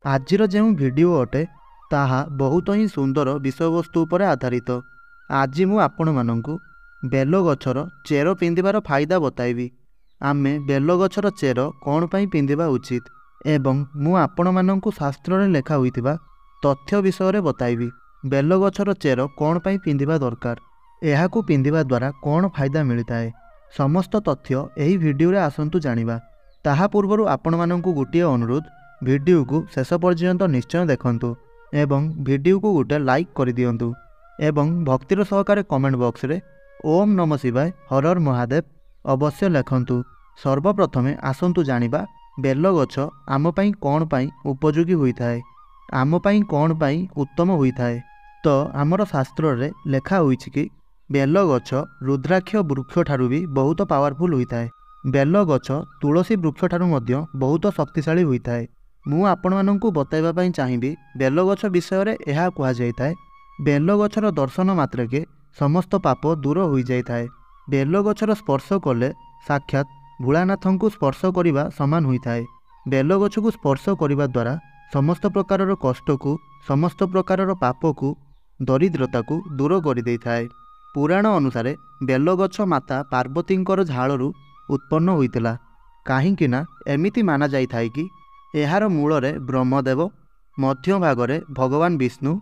आजिर जो भिडियो अटे ताहा बहुत ही सुंदर विषयवस्तु पर आधारित। आज मु आपण मानंकु बेल गछर चेर पिंधिबार फायदा बताइबी। आमे बेल गछर चेर कौन पाई पिंधिबा उचित एवं मु आपण मानंकु शास्त्र रे लेखा होइतिबा तथ्य विषय रे बताइबी। बेल गछर चेर कौन पाई पिंधिबा दरकार, एहाकु पिंधिबा द्वारा कौन फायदा मिलिताए, समस्त तथ्य एही भिडियो रे आसंतु जानिबा। ताहा पूर्वरु आपण मानंकु गोटिए अनुरोध, भिडियो को शेष पर्यंत निश्चय देखंतु एवं भिडियो को गोटे लाइक कर दियंतु एवं भक्तिर सहकारे कमेंट बॉक्स रे ओम नमः शिवाय हर हर महादेव अवश्य लेखंतु। सर्वप्रथमे आसंतु जानिबा बेल गछ आम पई कौन पाई उपयोगी होइथाए, आम पई कौन पाई उत्तम होइथाए। तो आमर शास्त्र रे लेखा होइछि कि बेल गछ रुद्राक्ष वृक्ष ठारू भी बहुत पावरफुल होइथाए। बेल गछ तुलसी वृक्ष ठारू मध्य बहुत शक्तिशाली होइथाए। मु आपण मानंकु बताइबा पई चाहिबी बेल गछ विषय रे एहा कुहा जायथाए। बेल गछर दर्शन मात्रके समस्त पाप दूर होई जायथाए। बेल गछर स्पर्श कले साक्षात भोलानाथंकु स्पर्श करिबा समान होइथाए। बेल गछकु स्पर्श करिबा द्वारा समस्त प्रकारर कष्ट को, समस्त प्रकारर पाप को, दरिद्रता को दूर करि देइथाए। पुराण अनुसारे बेल गछ माता पार्वतींकर झाड़ू उत्पन्न होइतिला। काहींकि ना एमिति माना जाइथाए कि एहार मूलरे ब्रह्मदेव, मध्य भागरे भगवान विष्णु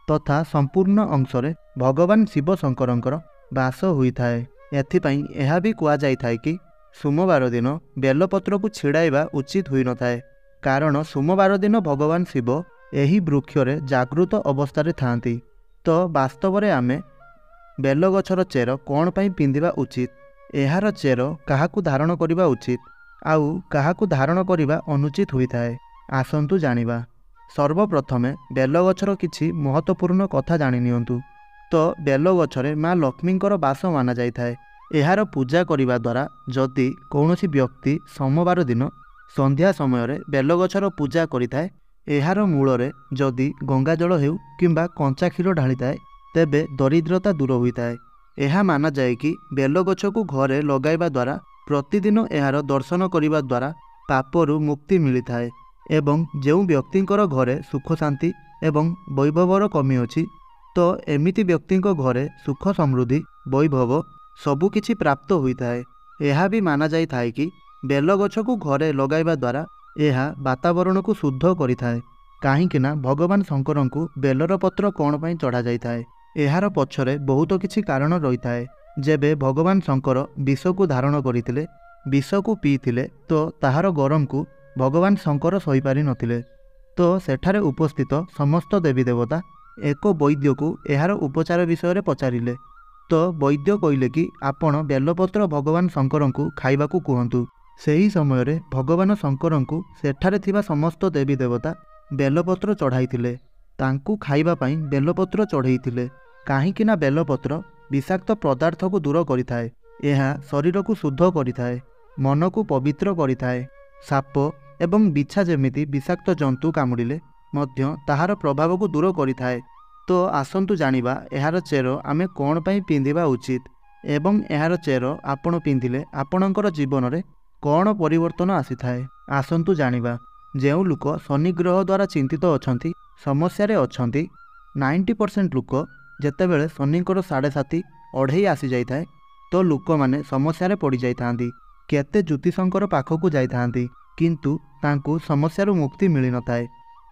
तथा संपूर्ण अंशरे भगवान शिव शंकरंकर बास होइथाए। एथिपाई एहा भी कुआ जाइथाए कि सोमवार दिन बेलपत्र को छिड़ाइबा उचित होई नथाए, कारण सोमवार दिन भगवान शिव एही वृक्षरे जागृत अवस्था थांती। तो वास्तव रे आमे बेल गछर चेर कौन पाई पिंधिबा उचित, एहार चेर काहाकु धारण करिबा उचित आउ काहाकु धारण करिबा अनुचित होइथाए, आसंतु जानिबा। सर्वप्रथमे बेल गछर किछि महत्वपूर्ण कथा जानि नियंतु। तो बेल गछरे माँ लक्ष्मींकर बास माना जाइथाए। एहार पूजा करिबा द्वारा जदि कौनसी व्यक्ति सोमवार दिन संध्या समय रे बेल गछर पूजा करिथाए, एहार मूलरे जदि गंगा जल हेउ किंबा कंचा क्षीर ढालिथाए, तेबे दरिद्रता दूर होइथाए। एहा माना जाए कि बेल गछकु घरे लगाइबा द्वारा प्रतिदिन एहार दर्शन करिबा द्वारा पापरु मुक्ति मिलिथाए एवं जेउ व्यक्तिंकर घरे सुख शांति एवं वैभवर कमी अछि, तो एमिति व्यक्तिंक घरे सुख समृद्धि वैभव सबुकिछि प्राप्त होइथाए। एहा भी माना जाइथाए कि बेल गछकु घरे लगाइबा द्वारा एहा वातावरण को शुद्ध करिथाए। काहींकि ना भगवान शंकरंकु बेलर पत्र कौन पाई चढ़ा जाइथाए, एहार पछरे बहुत किछि कारण रहिथाए। जेबे भगवान शंकर विष को धारण करथिले, विष को पीथिले, तो ताहार गरम को भगवान शंकर सही पारि नथिले। तो सेठारे उपस्थित समस्त देवी देवता एक वैद्य को एहार उपचार विषय रे पचारिले। तो वैद्य कहिले कि आपण बेलपत्र भगवान शंकरंकु खाइबाकू कहंतु। सेही समय रे भगवान शंकरंकु सेठारे थिबा समस्त देवी देवता बेलपत्र चढ़ाइथिले, तांकु खाइबा पाई बेलपत्र चढ़ाइथिले। काहींकि ना बेलपत्र विषाक्त पदार्थ को दूर करिथाए, एहा शरीर को शुद्ध करिथाए, मन को पवित्र करिथाए। साप एवं बिछा जेमिति विषाक्त जंतु कामुड़िले मध्य ताहार प्रभाव को दूर करिथाए। तो आसंतु जानिबा एहार चेर आमे कौन पाई पिंधिबा उचित एवं एहार चेर आपण पिंधिले आपणकर जीवन रे कौन परिवर्तन आसीथाए। आसंतु जानिबा जेउ लोक शनि ग्रह द्वारा चिंतित अछंती, समस्या रे अछंती, 90% लोक जेतेबेले शनिकर 7.5 अढ़ई आसी जाइथाए, तो लोक माने समस्या रे पड़ी जाइथांती। केते ज्योतिषंकर पाखकु जाइथांती, किंतु तांकु समस्यारु मुक्ति मिली नथाए।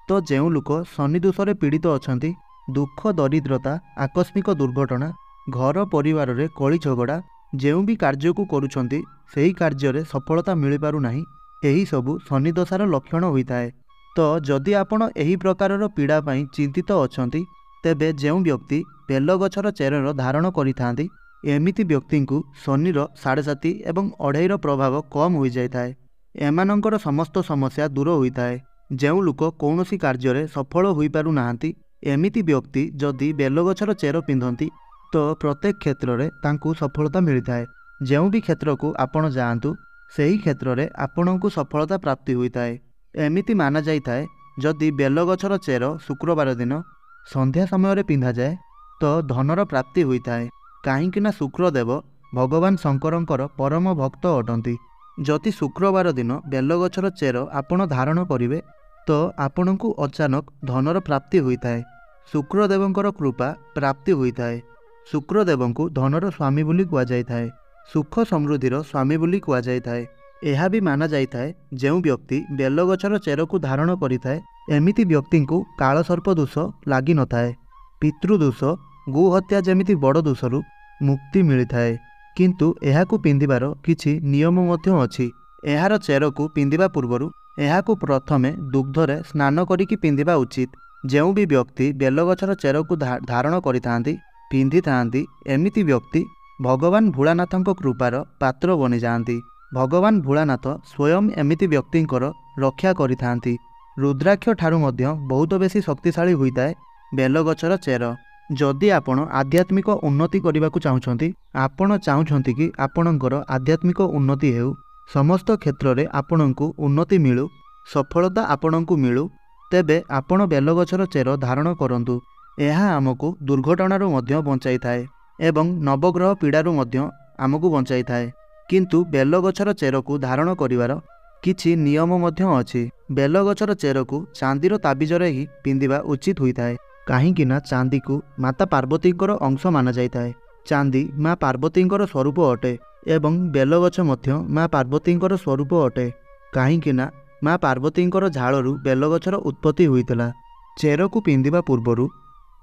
तो जेउ लोक शनि दोषरे पीड़ित अछंती, दुख दरिद्रता, आकस्मिक दुर्घटना, घर परिवार रे कली झगड़ा, जेउ भी कार्य को करूछंती सेही कार्य रे सफलता मिली पारु नाही, एही सबु शनि दशार लक्षण होइथाए। तो जदि आपण एही प्रकारर पीड़ा पाई चिंतित अछंती, तेबे जेउ व्यक्ति बेल गछर चेरर धारण करिथांती, एमिति व्यक्ति को शनिर 7.5 एवं अढ़ईर प्रभाव कम हो जाए। एमानंकर समस्त समस्या दूर होइथाए। जेउ लोक कौनसी कार्य रे सफल होई पारु नाहांती, एमिति व्यक्ति जदि बेल गछर चेर पिंधंती, तो प्रत्येक क्षेत्र रे तांकु सफलता मिलिथाए। जेउ भी क्षेत्र को आपण जाआंतु, सेही क्षेत्र रे आपणकु सफलता प्राप्ति होइथाए। एमिति माना जाइथाए जदि बेल गछर चेर शुक्रवार दिन संध्या समय रे पिंधा जाए, तो धनर प्राप्ति होइथाए। काहींकि ना शुक्रदेव भगवान शंकरंकर परम भक्त अटंती। जदि शुक्रवार दिन बेल गछर चेर आपण धारण करिवे, तो आपणଙ୍କୁ अचानक धनर प्राप्ति होता है। शुक्रदेवंकर कृपा प्राप्ति होता है। शुक्रदेवंकु धनर स्वामी बोली कुआ जाइथाए। सुख समृद्धिर स्वामी बोली कुआ जाइथाए। यह भी माना जाइथाए जो व्यक्ति बेलगछर चेर को धारण करिथाए एमिति व्यक्ति को कालसर्प दोष लगी न थाए। पितृदोष गोहत्या जमिति बड़ दोषरु मुक्ति मिलिथाए। किंतु एहाकु पिंधिबार किछि नियम मध्य अछि। एहार चेर को पिंधिबा पूर्वरु एहाकु प्रथमे दुग्धरे स्नान करिकि पिंधिबा उचित। जो भी व्यक्ति बेलगछर चेर को धारण करिथांती पिंधि थांती एमिति व्यक्ति भगवान भोलानाथଙ୍କ कृपार पात्र बनि जाती। भगवान भोलानाथ स्वयं एमिति व्यक्तिंकर रक्षा करिथांती। रुद्राक्ष ठारू मध्य बहुत बेसी शक्तिशाली होता है बेलगछर चेर। जदि आपण आध्यात्मिक उन्नति करने को चाहते आपण चाहते कि आपणकर आध्यात्मिक उन्नति हेउ समस्त क्षेत्र में आपण को उन्नति मिलू सफलता आपण को मिलू तेबे आपण बेलगछर चेर धारण करंतु। यह आमको दुर्घटनार मध्य बंचाई थाए एवं नवग्रह पीड़ारू मध्य आमको बंचाई थाए। किंतु बेलगछर चेर को धारण करिवार किछि नियम मध्य अछि। बेलगछर चेर को चांदीर ताबिजरे ही पिंधिबा उचित होता है। कहीं ना चांदी को माता पार्वतींकर अंश माना जाइथाए। चांदी माँ पार्वतींकर स्वरूप अटे एवं बेलगछ मध्य माँ पार्वतींकर स्वरूप अटे। कहीं ना माँ पार्वतींकर झाड़ू बेलगछर उत्पत्ति होइतला। चेर को पिंधिबा पूर्वरु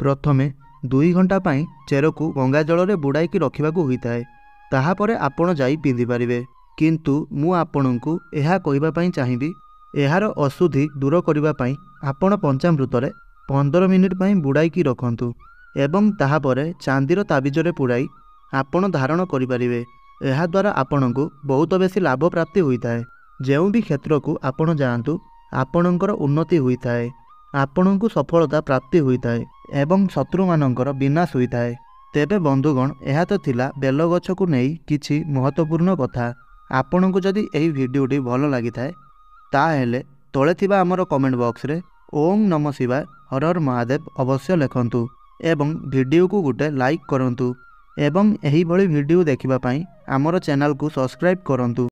प्रथमे 2 घंटा पाई चेर को गंगा जल रे बुड़ाई रखिबाकू होइताए। ताहापरे आपण जाई पिंधि पारिबे। किंतु मु आपणଙ୍କୁ ଏହା କହିବା ପାଇଁ ଚାହିଁବି ଏହାର ଅଶୁଦ୍ଧି दूर କରିବା ପାଇଁ ଆପଣ पंचामृतरे 15 मिनिट ପାଇଁ बुड़ाई रखंतु एवं ताहापरे चांदीर ताबिजरे पुड़ाई आपण धारण करिपारिबे। एहा द्वारा आपणଙ୍କୁ बहुत बेसी लाभ प्राप्ति होइताए। ଯେଉଁ भी क्षेत्र को आपण जाआंतु आपणଙ୍କର उन्नति होइताए। आपणଙ୍କୁ सफलता प्राप्ति होइताए एवं शत्रु मानकर विनाश होइताए। तेबे बंधुगण यह तो थिला बेलगछ को नहीं किछि महत्वपूर्ण कथा। आपणଙ୍କୁ जदि एही भिडियोटी भल लगी थाए ताहेले तळे थिबा हमर कमेंट बॉक्स रे ओम नमः शिवाय हर हर महादेव अवश्य लिखंतु एवं वीडियो को गोटे लाइक करंतु एवं एही भली वीडियो देखिबा पई हमर चैनल को सब्सक्राइब करंतु।